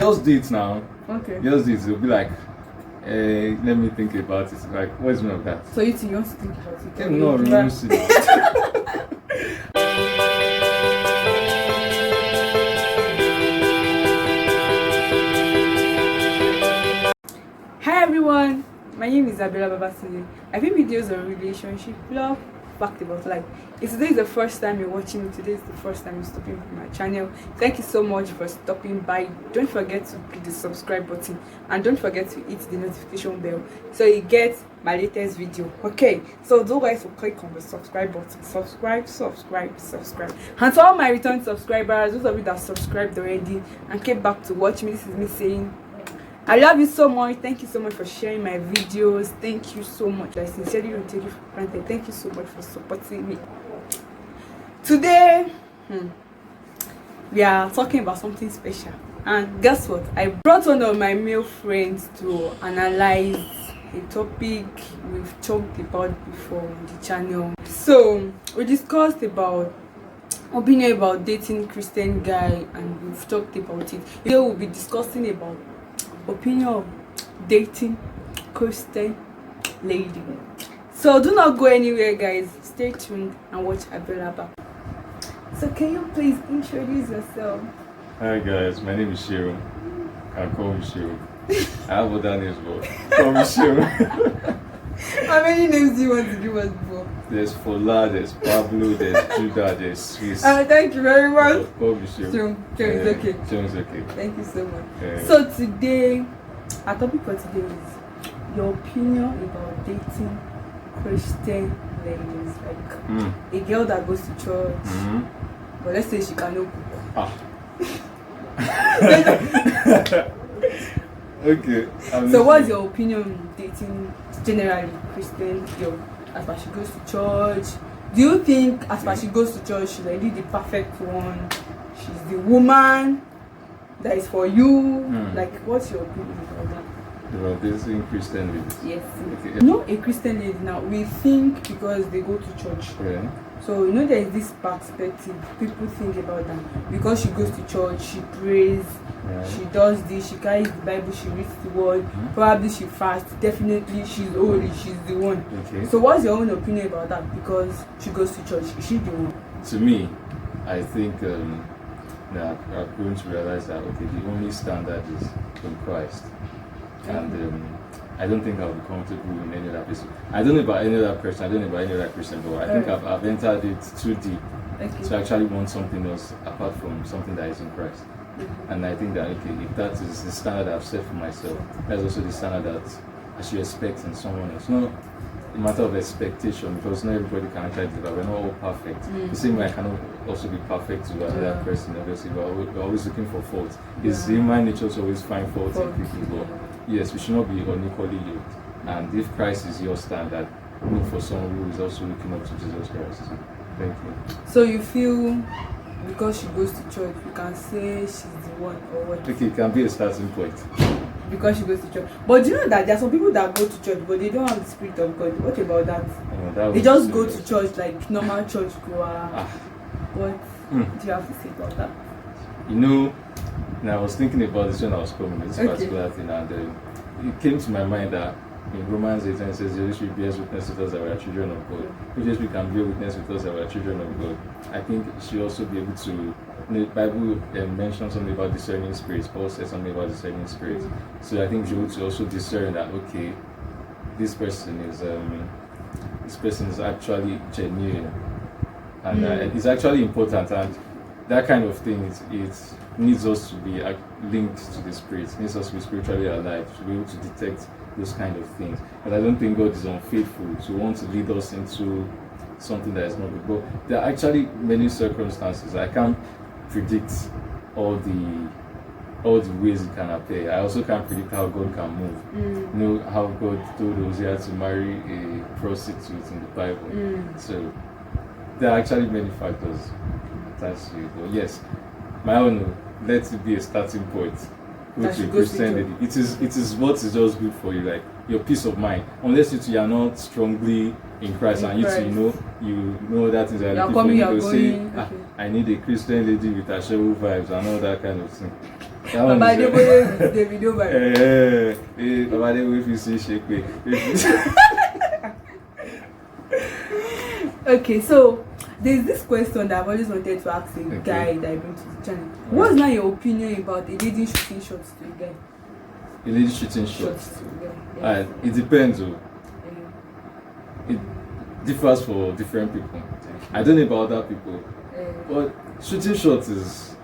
Just do it now. Okay. Just do it. You'll be like, let me think about it. Like, what's one of that? So you want to think about it? No, really serious. Hi everyone, my name is Isabella Babasile. I make videos on relationship, love, fact about life. If today is the first time you're watching me, today is the first time you're stopping by my channel. Thank you so much for stopping by. Don't forget to click the subscribe button and don't forget to hit the notification bell so you get my latest video. Okay, so don't guys to click on the subscribe button. Subscribe. And to all my return subscribers, those of you that subscribed already and came back to watch me, this is me saying I love you so much. Thank you so much for sharing my videos. Thank you so much. I sincerely don't take you for granted. Thank you so much for supporting me. Today, we are talking about something special. And guess what? I brought one of my male friends to analyze a topic we've talked about before on the channel. So, we discussed about opinion about dating Christian guy and we've talked about it. Today we'll be discussing about opinion of dating Christian lady. So do not go anywhere, guys. Stay tuned and watch Abelaba. So can you please introduce yourself? Hi guys, my name is Shiro. Can call me Shiro. I have other names, but call me Shiro. How many names do you want to give us before? There's Fola, there's Pablo, there's Judah, there's Swiss. Thank you very much. Call me Shiro. Sure, it's okay. Sure, it's okay. Thank you so much. So today, our topic for today is your opinion about dating Christian ladies, like a girl that goes to church, but let's say she cannot cook. Okay. So what's your opinion on dating generally Christian girl as far as she goes to church? Do you think as far as she goes to church she's really the perfect one? She's the woman that is for you? Like what's your opinion about that? About dating Christian ladies? Yes. Okay. No, a Christian lady now, we think because they go to church. Yeah. So you know there is this perspective people think about that because she goes to church, she prays, she does this, she carries the Bible, she reads the word, probably she fasts, definitely she's holy, she's the one. Okay. So what's your own opinion about that? Because she goes to church, is she the one? To me, I think that I'm going to realize that okay, the only standard is in Christ, and I don't think I'll be comfortable in any other person. I don't know about any other person. I don't know about any other Christian, but I think I've entered it too deep to actually want something else apart from something that is in Christ. And I think that okay, if that is the standard I've set for myself, that's also the standard that I should expect in someone else. Not a matter of expectation, because not everybody can actually do that. We're not all perfect. The same way I cannot also be perfect to another person. Obviously, we're always looking for faults. It's human nature to always find faults in people, but yes, we should not be unequally yoked. And if Christ is your standard, look for someone who is also looking up to Jesus Christ. Thank you. So you feel because she goes to church, you can say she's the one or what? Okay, it can be a starting point. Because she goes to church. But do you know that there are some people that go to church but they don't have the Spirit of God? What about that? They just go to church like normal church goer. What do you have to say about that? You know, I was thinking about this when I was coming, this particular thing, and it came to my mind that in Romans 8 it says, the Holy Spirit bears witness with us that we are children of God. If the Spirit can bear witness with us that we are children of God, I think she'll also be able to. The Bible mentions something about discerning spirits. Paul says something about discerning spirits. So I think she'll be able to also discern that okay, this person is actually genuine, and it's actually important, and that kind of thing it needs us to be linked to the Spirit. It needs us to be spiritually alive to be able to detect those kind of things. But I don't think God is unfaithful to want to lead us into something that is not good. But there are actually many circumstances. I can't predict all the ways it can appear. I also can't predict how God can move. You know how God told Hosea to marry a prostitute in the Bible. So there are actually many factors attached to it. But yes, my own, let it be a starting point. Which is Christianity. It is what is just good for you, like your peace of mind. Unless you are not strongly in Christ and you know that things are looking for you to say, I need a Christian lady with Asheru vibes and all that kind of thing. That one Baba is, Adebowale with Davido vibe. Baba Adebowale, if you see shake me. Okay, so there's this question that I've always wanted to ask a guy that I bring to the channel. What's now your opinion about a lady shooting shots to a guy? A lady shooting shots. To a guy. Yes. It depends. It differs for different people. I don't know about other people, but shooting shots is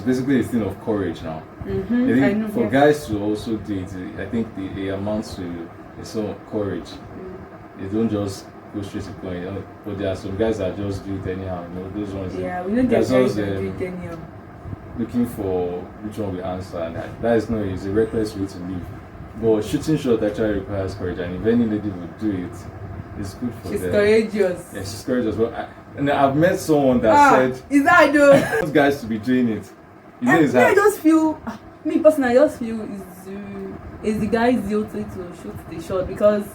basically a thing of courage now. Mm-hmm. I think for guys to also do it, I think it amounts to a sort of courage. They don't just go straight to point, you know, but there are some guys that just do it anyhow, you know, those ones. Yeah, we know there's guys that do it anyhow. Looking for which one we answer, and that is it's a reckless way to live. But shooting shot actually requires courage, and if any lady would do it, it's good for she's them. Courageous. Yeah, she's courageous. But and I've met someone that said, is that though? those guys to be doing it. You know, I just feel, me personally, I just feel is the guy's duty to shoot the shot because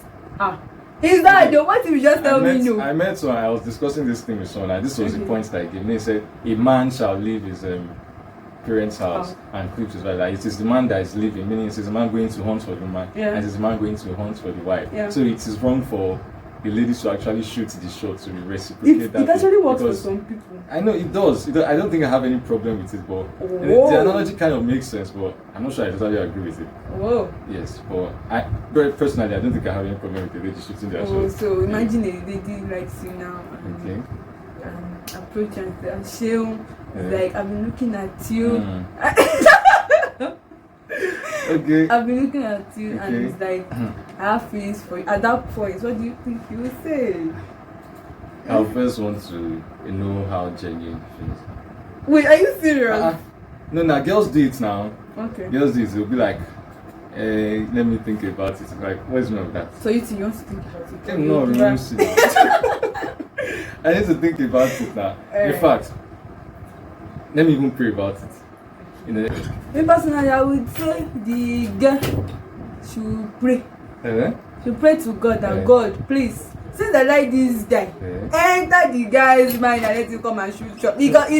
is that though? What if you just tell me no? I met someone, I was discussing this thing with someone, and this was the point that he gave me. He said, a man shall leave his parents' house and keep his wife. Like, it is the man that is leaving, meaning it is the man going to hunt for the man, and it is the man going to hunt for the wife. Yeah. So it is wrong for the ladies to actually shoot the shot to reciprocate that. It actually works for some people. I know it does. I don't think I have any problem with it, but the analogy kind of makes sense, but I'm not sure I totally agree with it. Whoa. Yes, but very personally, I don't think I have any problem with the lady shooting their shot. So imagine a lady likes you now. Okay. Approach and say, like, I've been looking at you. Okay. I've been looking at you, and it's like, I have feelings for you. At that point, what do you think you will say? I first want to know how genuine it feels. Wait, are you serious? No, girls do it now. Okay. Girls do it. They'll be like, let me think about it. Like, what's wrong with that? So you want to think about it? No, I need to think about it now. In fact, let me even pray about it. Me personally, I would say the girl should pray. Should pray to God that God, please, since I like this guy, enter the guy's mind and let him come and shoot shot. Because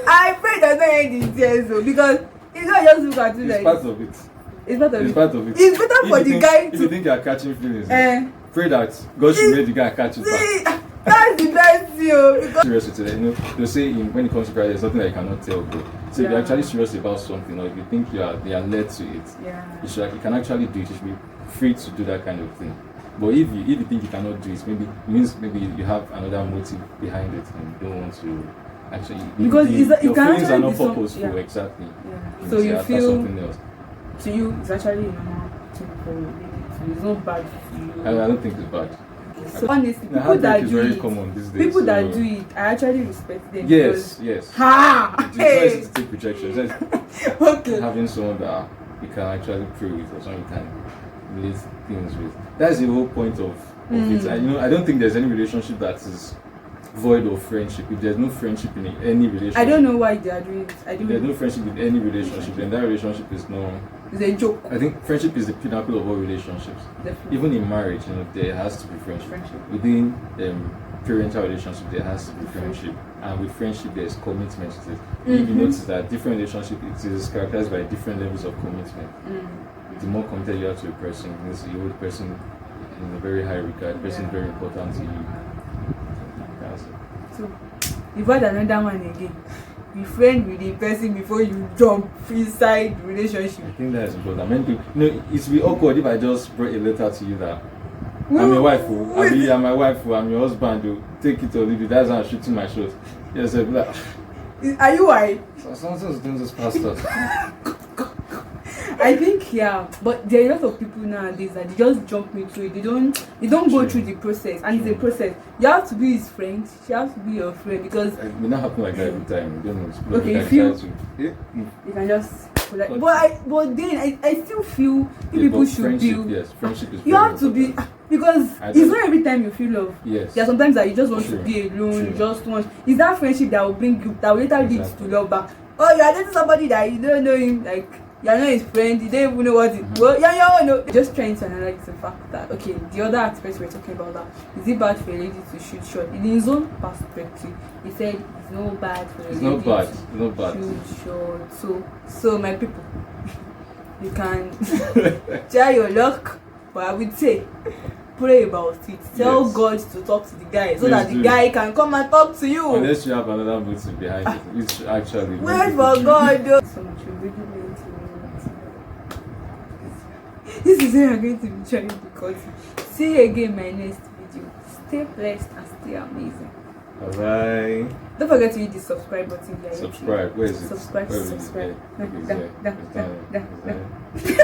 I pray that not end in tears though, because it's not just look at you like. It's part of it. It's part of it. It's part of it. It's better for the guy to. If you think you are catching feelings, pray that God should make the guy catch it back. That's the best thing. Because serious with it, you know, they say when it comes to Christ, there's nothing that you cannot tell God. So if you're actually serious about something, or if you think they are led to it, you can actually do it. You should be free to do that kind of thing. But if you think you cannot do it, maybe you have another motive behind it, and you don't want to actually. Because your feelings are not purposeful, exactly. Yeah. So you feel something else. To you, it's actually normal to it's not bad for you. I don't think it's bad. So honestly, people that do it, common these days, people that do it, I actually respect them. Yes. It's nice to take rejection. Okay. Having someone that you can actually pray with, or someone you can relate things with. That's the whole point of it. I don't think there's any relationship that is void of friendship. If there's no friendship in any relationship, I don't know why they are doing it. If there's no friendship in any relationship, then that relationship is it's a joke. I think friendship is the pinnacle of all relationships. Definitely. Even in marriage, there has to be friendship. Within parental relationship, there has to be friendship. And with friendship, there's commitment to it. If you notice that different relationship it is characterized by different levels of commitment. The more committed you are to a person, you hold the person in a very high regard. The person is very important to you. So, you've got another one again. Be friend with the person before you jump inside the relationship. I think that is important. Many people, it will be awkward if I just brought a letter to you that I'm your wife, I'm my wife, I'm your husband, take it or leave it. That's how I'm shooting my shot. Yes, I'll be like, are you white? Sometimes doing this pastor. I think but there are a lot of people nowadays that they just jump into it. They don't go through the process, and it's a process. You have to be his friend. She has to be your friend because it may not happen like that every time. You don't know. Okay, you can just. But then I still feel people should build. Yes, friendship is. You have to be because it's not every time you feel love. Yes. There are sometimes that you just want to be alone. You just want. It's that friendship that will bring you that will later lead to love back. Oh, you are dating somebody that you don't know him like. You're not his friend. You don't even know what it. Well, yeah, no. Just trying to analyze the fact that okay, the other aspect we're talking about that is it bad for a lady to shoot shot? In his own perspective, he said it's not bad for a lady to shoot shot. So my people, you can try your luck, but I would say pray about it. Tell God to talk to the guy so that the guy can come and talk to you. Unless you have another motive behind it, which actually. Wait for God. So much this is where I'm going to be trying to cut. See you again in my next video. Stay blessed and stay amazing. Bye. Don't forget to hit the subscribe button. Subscribe. Where is it? Subscribe. Where is it? Subscribe. Yeah.